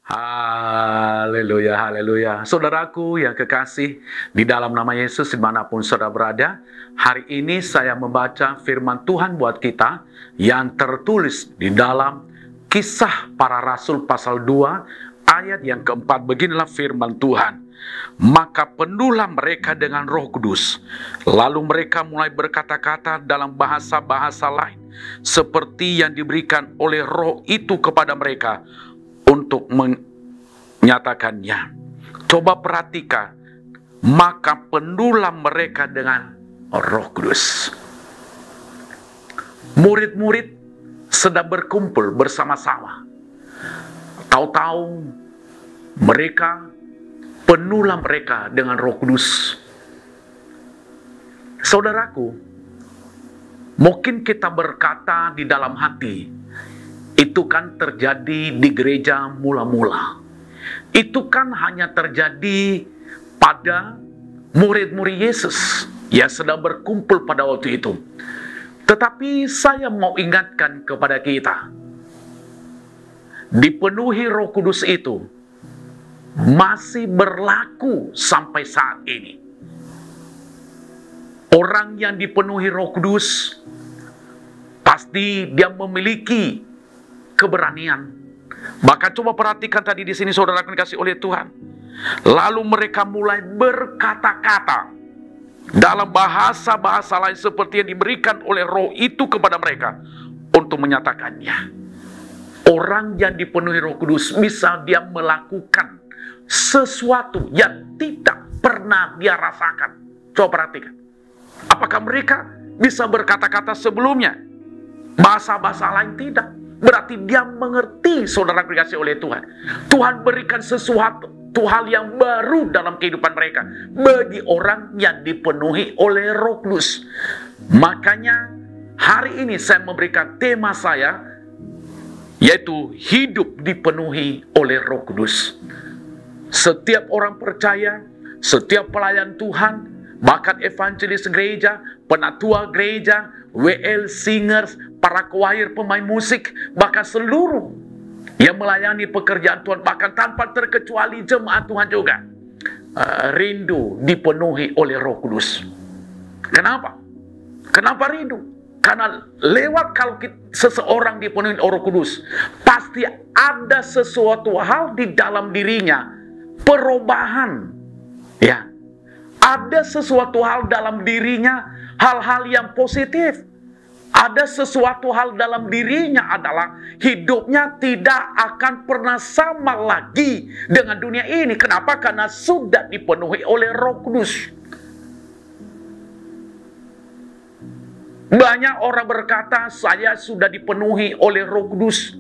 Haleluya, haleluya. Saudaraku yang kekasih, di dalam nama Yesus dimanapun saudara berada, hari ini saya membaca firman Tuhan buat kita yang tertulis di dalam Kisah Para Rasul pasal 2 ayat yang keempat. Beginilah firman Tuhan. Maka penuhlah mereka dengan Roh Kudus, lalu mereka mulai berkata-kata dalam bahasa-bahasa lain, seperti yang diberikan oleh Roh itu kepada mereka untuk menyatakannya. Coba perhatikan, maka penuhlah mereka dengan Roh Kudus. Murid-murid sedang berkumpul bersama-sama. Tahu-tahu mereka penuhlah mereka dengan Roh Kudus. Saudaraku, mungkin kita berkata di dalam hati, itu kan terjadi di gereja mula-mula. Itu kan hanya terjadi pada murid-murid Yesus yang sedang berkumpul pada waktu itu. Tetapi saya mau ingatkan kepada kita, dipenuhi Roh Kudus itu masih berlaku sampai saat ini. Orang yang dipenuhi Roh Kudus pasti dia memiliki keberanian. Maka coba perhatikan tadi di sini saudara akan dikasih oleh Tuhan. Lalu mereka mulai berkata-kata dalam bahasa-bahasa lain seperti yang diberikan oleh Roh itu kepada mereka untuk menyatakannya. Orang yang dipenuhi Roh Kudus bisa dia melakukan sesuatu yang tidak pernah dia rasakan. Coba perhatikan. Apakah mereka bisa berkata-kata sebelumnya? Bahasa-bahasa lain tidak. Berarti dia mengerti, saudara dikasih oleh Tuhan. Tuhan berikan sesuatu, hal yang baru dalam kehidupan mereka. Bagi orang yang dipenuhi oleh Roh Kudus. Makanya hari ini saya memberikan tema saya, yaitu hidup dipenuhi oleh Roh Kudus. Setiap orang percaya, setiap pelayan Tuhan, bahkan evangelis gereja, penatua gereja, WL singers, para choir, pemain musik, bahkan seluruh yang melayani pekerjaan Tuhan, bahkan tanpa terkecuali jemaat Tuhan juga, rindu dipenuhi oleh Roh Kudus. Kenapa? Kenapa rindu? Karena lewat kalau seseorang dipenuhi oleh Roh Kudus, pasti ada sesuatu hal di dalam dirinya, perubahan. Ya, ada sesuatu hal dalam dirinya, hal-hal yang positif. Ada sesuatu hal dalam dirinya adalah hidupnya tidak akan pernah sama lagi dengan dunia ini. Kenapa? Karena sudah dipenuhi oleh Roh Kudus. Banyak orang berkata, saya sudah dipenuhi oleh Roh Kudus.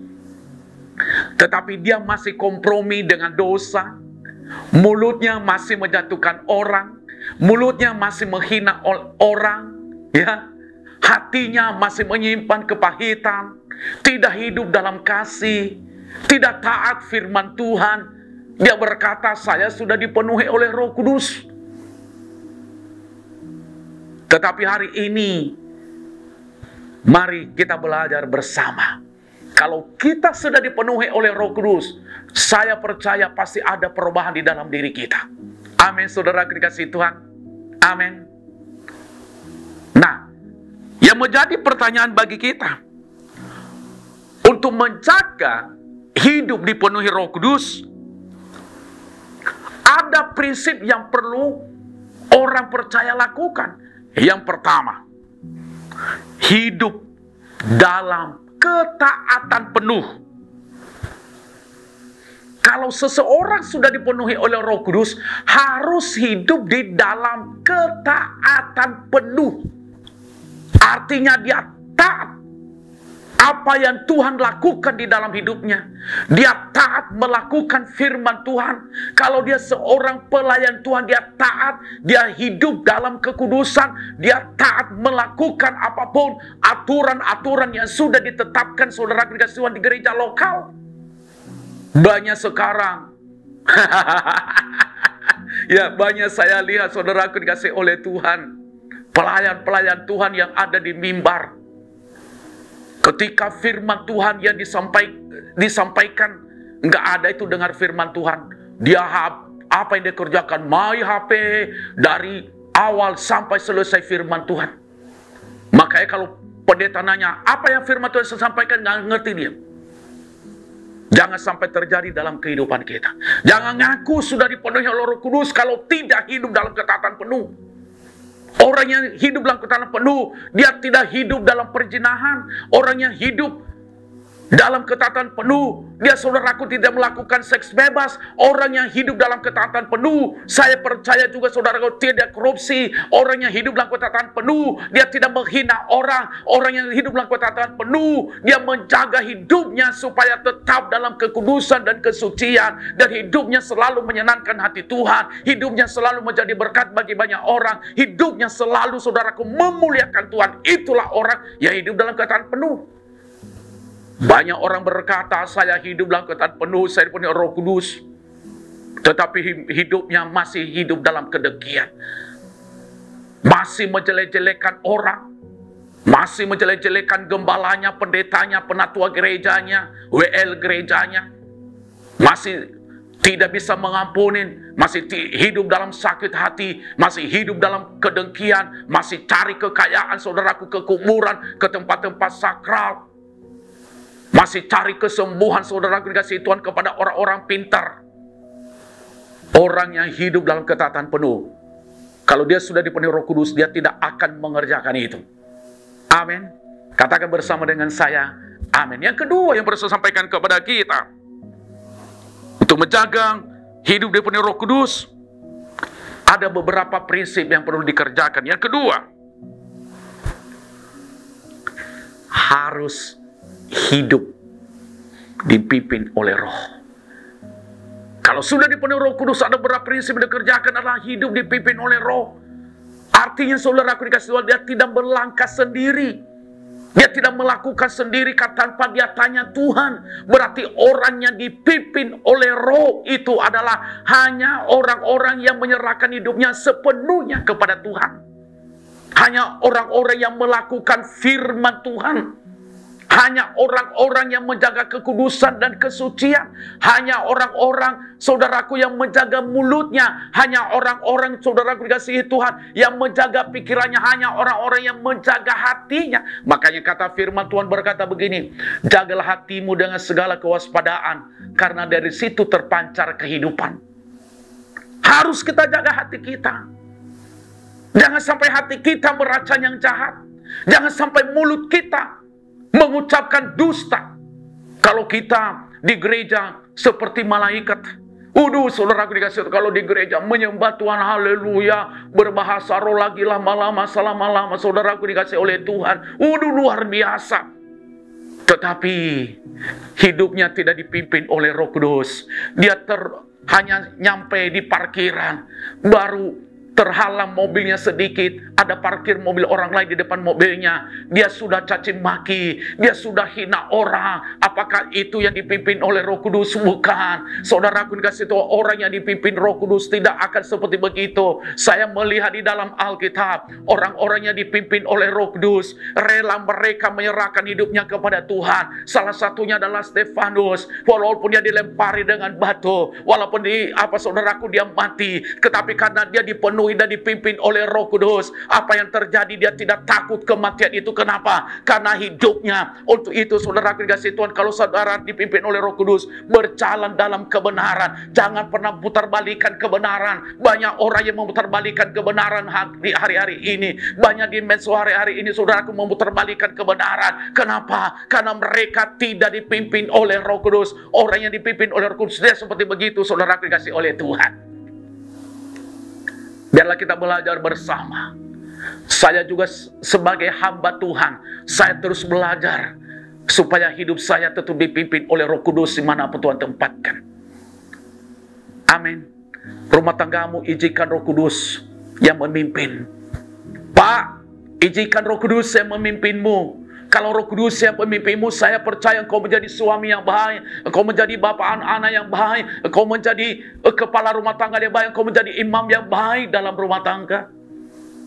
Tetapi dia masih kompromi dengan dosa. Mulutnya masih menjatuhkan orang. Mulutnya masih menghina orang. Ya. Hatinya masih menyimpan kepahitan, tidak hidup dalam kasih, tidak taat firman Tuhan. Dia berkata, saya sudah dipenuhi oleh Roh Kudus. Tetapi hari ini, mari kita belajar bersama. Kalau kita sudah dipenuhi oleh Roh Kudus, saya percaya pasti ada perubahan di dalam diri kita. Amin, saudara dikasih Tuhan. Amin. Nah, yang menjadi pertanyaan bagi kita, untuk menjaga hidup dipenuhi Roh Kudus, ada prinsip yang perlu orang percaya lakukan. Yang pertama, hidup dalam ketaatan penuh. Kalau seseorang sudah dipenuhi oleh Roh Kudus, harus hidup di dalam ketaatan penuh. Artinya dia taat apa yang Tuhan lakukan di dalam hidupnya. Dia taat melakukan firman Tuhan. Kalau dia seorang pelayan Tuhan, dia taat. Dia hidup dalam kekudusan. Dia taat melakukan apapun aturan-aturan yang sudah ditetapkan saudara dikasih Tuhan di gereja lokal. Banyak sekarang. Ya, banyak saya lihat saudara dikasih oleh Tuhan, pelayan-pelayan Tuhan yang ada di mimbar. Ketika firman Tuhan yang disampaikan nggak ada itu dengar firman Tuhan. Dia apa yang dia kerjakan, main HP dari awal sampai selesai firman Tuhan. Makanya kalau pendeta nanya, apa yang firman Tuhan saya sampaikan, nggak ngerti dia. Jangan sampai terjadi dalam kehidupan kita. Jangan ngaku sudah dipenuhi oleh Roh Kudus kalau tidak hidup dalam ketaatan penuh. Orang yang hidup dalam ketaatan penuh, dia tidak hidup dalam perzinahan. Orang yang hidup dalam ketaatan penuh, dia, saudaraku, tidak melakukan seks bebas. Orang yang hidup dalam ketaatan penuh, saya percaya juga saudaraku, tidak korupsi. Orang yang hidup dalam ketaatan penuh, dia tidak menghina orang. Orang yang hidup dalam ketaatan penuh, dia menjaga hidupnya supaya tetap dalam kekudusan dan kesucian. Dan hidupnya selalu menyenangkan hati Tuhan. Hidupnya selalu menjadi berkat bagi banyak orang. Hidupnya selalu, saudaraku, memuliakan Tuhan. Itulah orang yang hidup dalam ketaatan penuh. Banyak orang berkata, saya hidup dalam ketaatan penuh, saya punya Roh Kudus. Tetapi hidupnya masih hidup dalam kedengkian. Masih menjelek-jelekan orang. Masih menjelek-jelekan gembalanya, pendetanya, penatua gerejanya, WL gerejanya. Masih tidak bisa mengampuni, masih hidup dalam sakit hati, masih hidup dalam kedengkian, masih cari kekayaan, saudaraku, ke kuburan, ke tempat-tempat sakral. Masih cari kesembuhan, saudara, dikasih Tuhan kepada orang-orang pintar. Orang yang hidup dalam ketaatan penuh, kalau dia sudah dipenuhi Roh Kudus, dia tidak akan mengerjakan itu. Amin. Katakan bersama dengan saya, amin. Yang kedua yang perlu saya sampaikan kepada kita, untuk menjaga hidup dipenuhi Roh Kudus, ada beberapa prinsip yang perlu dikerjakan. Yang kedua, harus hidup dipimpin oleh Roh. Kalau sudah dipenuhi Roh Kudus, ada beberapa prinsip yang dikerjakan adalah hidup dipimpin oleh Roh. Artinya, saudaraku dikasih Tuhan, dia tidak berlangkah sendiri. Dia tidak melakukan sendiri tanpa dia tanya Tuhan. Berarti orang yang dipimpin oleh Roh itu adalah hanya orang-orang yang menyerahkan hidupnya sepenuhnya kepada Tuhan. Hanya orang-orang yang melakukan firman Tuhan. Hanya orang-orang yang menjaga kekudusan dan kesucian. Hanya orang-orang, saudaraku, yang menjaga mulutnya. Hanya orang-orang, saudaraku dikasihi Tuhan, yang menjaga pikirannya. Hanya orang-orang yang menjaga hatinya. Makanya kata firman Tuhan berkata begini, jagalah hatimu dengan segala kewaspadaan, karena dari situ terpancar kehidupan. Harus kita jaga hati kita. Jangan sampai hati kita meracun yang jahat. Jangan sampai mulut kita mengucapkan dusta. Kalau kita di gereja seperti malaikat, saudaraku dikasih, kalau di gereja menyembah Tuhan, haleluya, berbahasa roh lagi lama-lama, selama-lama, saudaraku dikasih oleh Tuhan, luar biasa. Tetapi hidupnya tidak dipimpin oleh Roh Kudus. Dia hanya nyampe di parkiran, baru terhalang mobilnya sedikit, ada parkir mobil orang lain di depan mobilnya, dia sudah caci maki, dia sudah hina orang. Apakah itu yang dipimpin oleh Roh Kudus? Bukan. Saudaraku dikasih tahu, orang yang dipimpin Roh Kudus tidak akan seperti begitu. Saya melihat di dalam Alkitab, orang-orang yang dipimpin oleh Roh Kudus rela mereka menyerahkan hidupnya kepada Tuhan. Salah satunya adalah Stefanus. Walaupun dia dilempari dengan batu, walaupun saudaraku, dia mati, tetapi karena dia dipenuhi dan dipimpin oleh Roh Kudus, apa yang terjadi, dia tidak takut kematian itu. Kenapa? Karena hidupnya untuk itu. Saudara dikasih Tuhan, kalau saudara dipimpin oleh Roh Kudus, berjalan dalam kebenaran. Jangan pernah putar-balikan kebenaran. Banyak orang yang memutar-balikan kebenaran di hari-hari ini. Banyak di medsos hari-hari ini, saudaraku, memutar-balikan kebenaran. Kenapa? Karena mereka tidak dipimpin oleh Roh Kudus. Orang yang dipimpin oleh Roh Kudus, dia seperti begitu, saudara dikasih oleh Tuhan. Biarlah kita belajar bersama. Saya juga sebagai hamba Tuhan, saya terus belajar supaya hidup saya tetap dipimpin oleh Roh Kudus dimanapun Tuhan tempatkan. Amin. Rumah tanggamu, izinkan Roh Kudus yang memimpin. Pak, izinkan Roh Kudus yang memimpinmu. Kalau Roh Kudus yang pemimpinmu, saya percaya engkau menjadi suami yang baik, engkau menjadi bapak anak-anak yang baik, engkau menjadi kepala rumah tangga yang baik, engkau menjadi imam yang baik dalam rumah tangga.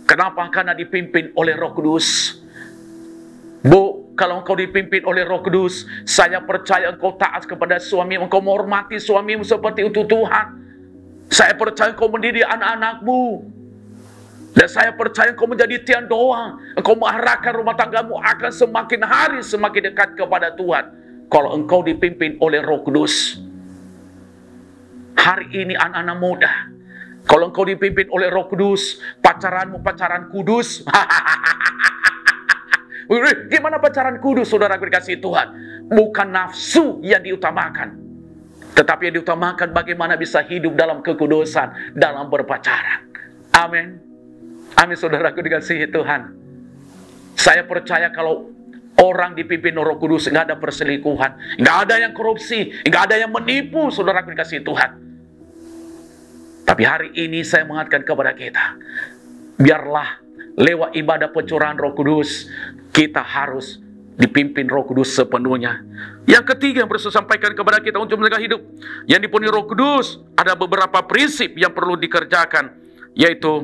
Kenapa? Karena dipimpin oleh Roh Kudus. Bu, kalau engkau dipimpin oleh Roh Kudus, saya percaya engkau taat kepada suamimu, engkau menghormati suamimu seperti itu Tuhan. Saya percaya engkau mendidik anak-anakmu. Dan saya percaya engkau menjadi tiang doa. Engkau mengarahkan rumah tanggamu akan semakin hari semakin dekat kepada Tuhan. Kalau engkau dipimpin oleh Roh Kudus. Hari ini anak-anak muda, kalau engkau dipimpin oleh Roh Kudus, pacaranmu pacaran kudus. Gimana pacaran kudus, saudara dikasihi Tuhan? Bukan nafsu yang diutamakan, tetapi yang diutamakan bagaimana bisa hidup dalam kekudusan, dalam berpacaran. Amin. Amin, saudaraku dikasihi Tuhan. Saya percaya kalau orang dipimpin Roh Kudus, nggak ada perselingkuhan, nggak ada yang korupsi, nggak ada yang menipu, saudaraku dikasihi Tuhan. Tapi hari ini saya mengatakan kepada kita, biarlah lewat ibadah pencurahan Roh Kudus, kita harus dipimpin Roh Kudus sepenuhnya. Yang ketiga yang perlu saya sampaikan kepada kita untuk menjaga hidup yang dipenuhi Roh Kudus, ada beberapa prinsip yang perlu dikerjakan, yaitu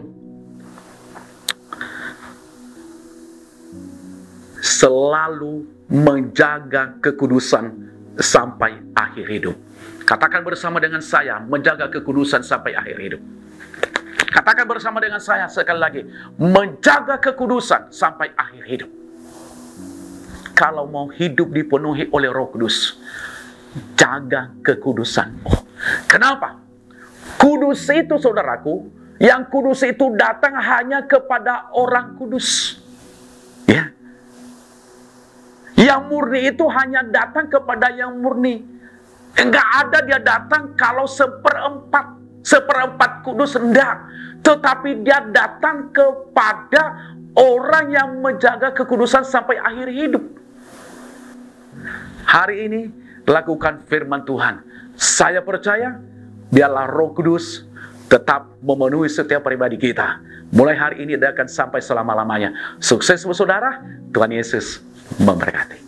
selalu menjaga kekudusan sampai akhir hidup. Katakan bersama dengan saya, menjaga kekudusan sampai akhir hidup. Katakan bersama dengan saya sekali lagi, menjaga kekudusan sampai akhir hidup. Kalau mau hidup dipenuhi oleh Roh Kudus, jaga kekudusan. Kenapa? Kudus itu, saudaraku, yang kudus itu datang hanya kepada orang kudus. Ya. Yang murni itu hanya datang kepada yang murni. Enggak ada dia datang kalau seperempat kudus, enggak. Tetapi dia datang kepada orang yang menjaga kekudusan sampai akhir hidup. Hari ini lakukan firman Tuhan. Saya percaya biarlah Roh Kudus tetap memenuhi setiap pribadi kita. Mulai hari ini dan akan sampai selama-lamanya. Sukses saudara, Tuhan Yesus memberkati.